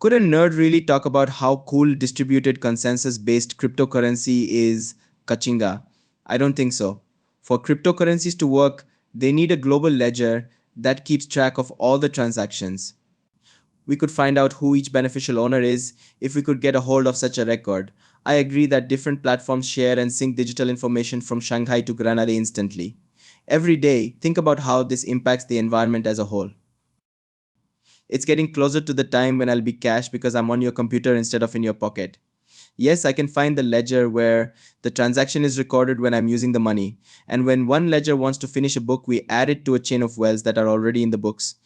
Could a nerd really talk about how cool distributed consensus-based cryptocurrency is Kachinga? I don't think so. For cryptocurrencies to work, they need a global ledger that keeps track of all the transactions. We could find out who each beneficial owner is if we could get a hold of such a record. I agree that different platforms share and sync digital information from Shanghai to Granada instantly. Every day, think about how this impacts the environment as a whole. It's getting closer to the time when I'll be cash because I'm on your computer instead of in your pocket. Yes, I can find the ledger where the transaction is recorded when I'm using the money. And when one ledger wants to finish a book, we add it to a chain of wells that are already in the books.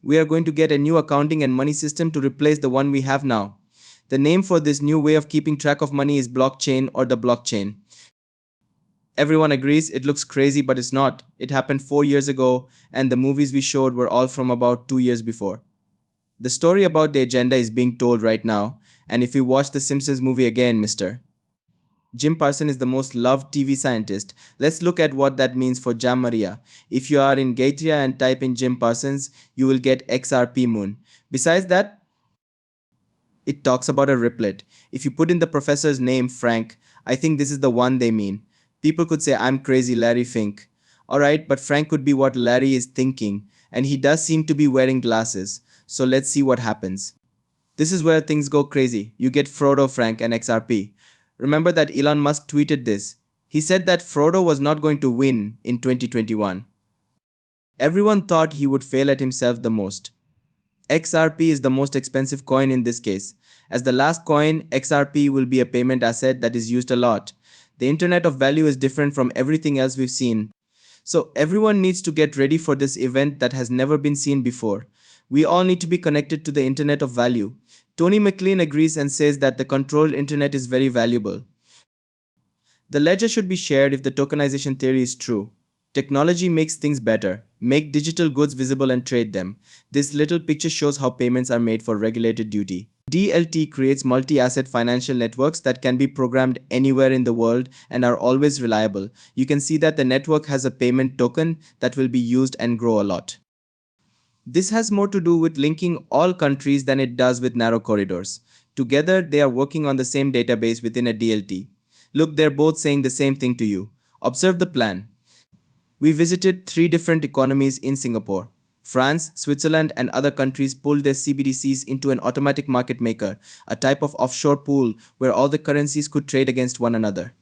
We are going to get a new accounting and money system to replace the one we have now. The name for this new way of keeping track of money is blockchain or the blockchain. Everyone agrees it looks crazy, but it's not. It happened 4 years ago, and the movies we showed were all from about 2 years before. The story about the agenda is being told right now, and if you watch the Simpsons movie again, Mr. Jim Parsons is the most loved TV scientist. Let's look at what that means for Jam Maria. If you are in Gaitria and type in Jim Parsons, you will get XRP Moon. Besides that, it talks about a riplet. If you put in the professor's name, Frank, I think this is the one they mean. People could say, I'm crazy, Larry Fink. Alright, but Frank could be what Larry is thinking, and he does seem to be wearing glasses. So let's see what happens. This is where things go crazy. You get Frodo, Frank, and XRP. Remember that Elon Musk tweeted this. He said that Frodo was not going to win in 2021. Everyone thought he would fail at himself the most. XRP is the most expensive coin in this case. As the last coin, XRP will be a payment asset that is used a lot. The Internet of Value is different from everything else we've seen. So everyone needs to get ready for this event that has never been seen before. We all need to be connected to the Internet of Value. Tony McLean agrees and says that the controlled internet is very valuable. The ledger should be shared if the tokenization theory is true. Technology makes things better. Make digital goods visible and trade them. This little picture shows how payments are made for regulated duty. DLT creates multi-asset financial networks that can be programmed anywhere in the world and are always reliable. You can see that the network has a payment token that will be used and grow a lot. This has more to do with linking all countries than it does with narrow corridors. Together, they are working on the same database within a DLT. Look, they're both saying the same thing to you. Observe the plan. We visited 3 different economies in Singapore. France, Switzerland, and other countries pulled their CBDCs into an automatic market maker, a type of offshore pool where all the currencies could trade against one another.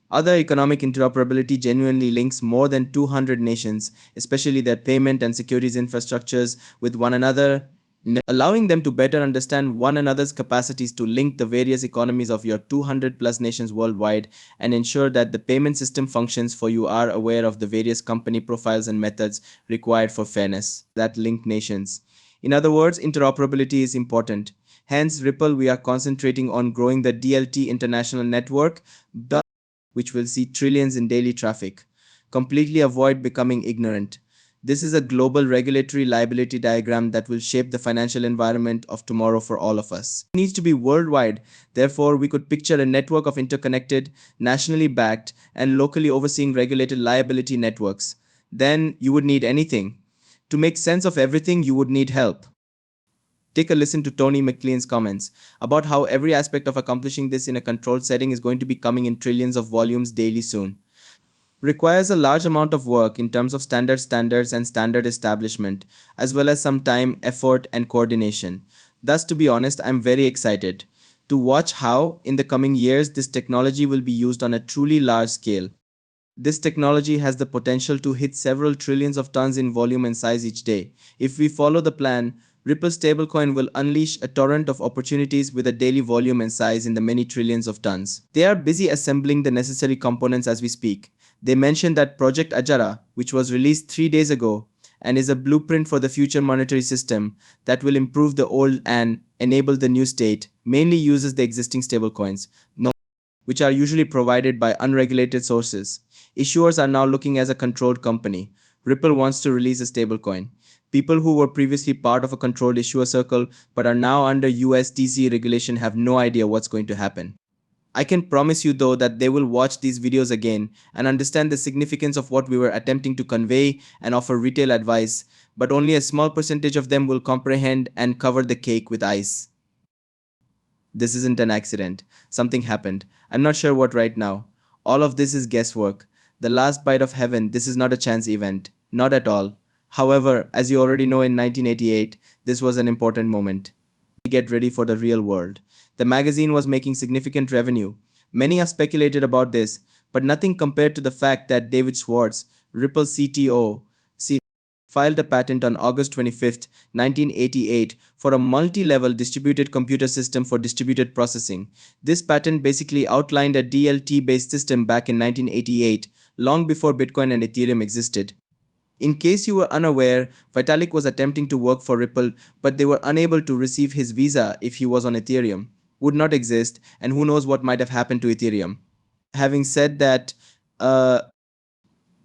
Other economic interoperability genuinely links more than 200 nations, especially their payment and securities infrastructures, with one another, allowing them to better understand one another's capacities to link the various economies of your 200 plus nations worldwide and ensure that the payment system functions for you are aware of the various company profiles and methods required for fairness that link nations. In other words, interoperability is important. Hence, Ripple, we are concentrating on growing the DLT international network, which will see trillions in daily traffic. Completely avoid becoming ignorant. This is a global regulatory liability diagram that will shape the financial environment of tomorrow for all of us. It needs to be worldwide. Therefore, we could picture a network of interconnected, nationally backed, and locally overseeing regulated liability networks. Then you would need anything. To make sense of everything, you would need help. Take a listen to Tony McLean's comments about how every aspect of accomplishing this in a controlled setting is going to be coming in trillions of volumes daily soon. Requires a large amount of work in terms of standards and standard establishment, as well as some time, effort, and coordination. Thus, to be honest, I'm very excited to watch how, in the coming years, this technology will be used on a truly large scale. This technology has the potential to hit several trillions of tons in volume and size each day. If we follow the plan, Ripple stablecoin will unleash a torrent of opportunities with a daily volume and size in the many trillions of tons. They are busy assembling the necessary components as we speak. They mentioned that Project Ajara, which was released 3 days ago and is a blueprint for the future monetary system that will improve the old and enable the new state, mainly uses the existing stablecoins, which are usually provided by unregulated sources. Issuers are now looking as a controlled company. Ripple wants to release a stablecoin. People who were previously part of a controlled issuer circle but are now under USDC regulation have no idea what's going to happen. I can promise you though that they will watch these videos again and understand the significance of what we were attempting to convey and offer retail advice but only a small percentage of them will comprehend and cover the cake with ice. This isn't an accident. Something happened. I'm not sure what right now. All of this is guesswork. The last bite of heaven, this is not a chance event. Not at all. However, as you already know, in 1988, this was an important moment. Get ready for the real world. The magazine was making significant revenue. Many have speculated about this, but nothing compared to the fact that David Schwartz, Ripple CTO, filed a patent on August 25th, 1988 for a multi-level distributed computer system for distributed processing. This patent basically outlined a DLT-based system back in 1988, long before Bitcoin and Ethereum existed. In case you were unaware, Vitalik was attempting to work for Ripple, but they were unable to receive his visa if he was on Ethereum. Would not exist, and who knows what might have happened to Ethereum. Having said that, uh,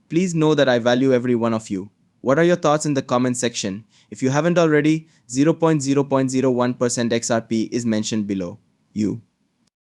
please know that I value every one of you. What are your thoughts in the comment section? If you haven't already, 0.001% XRP is mentioned below. You.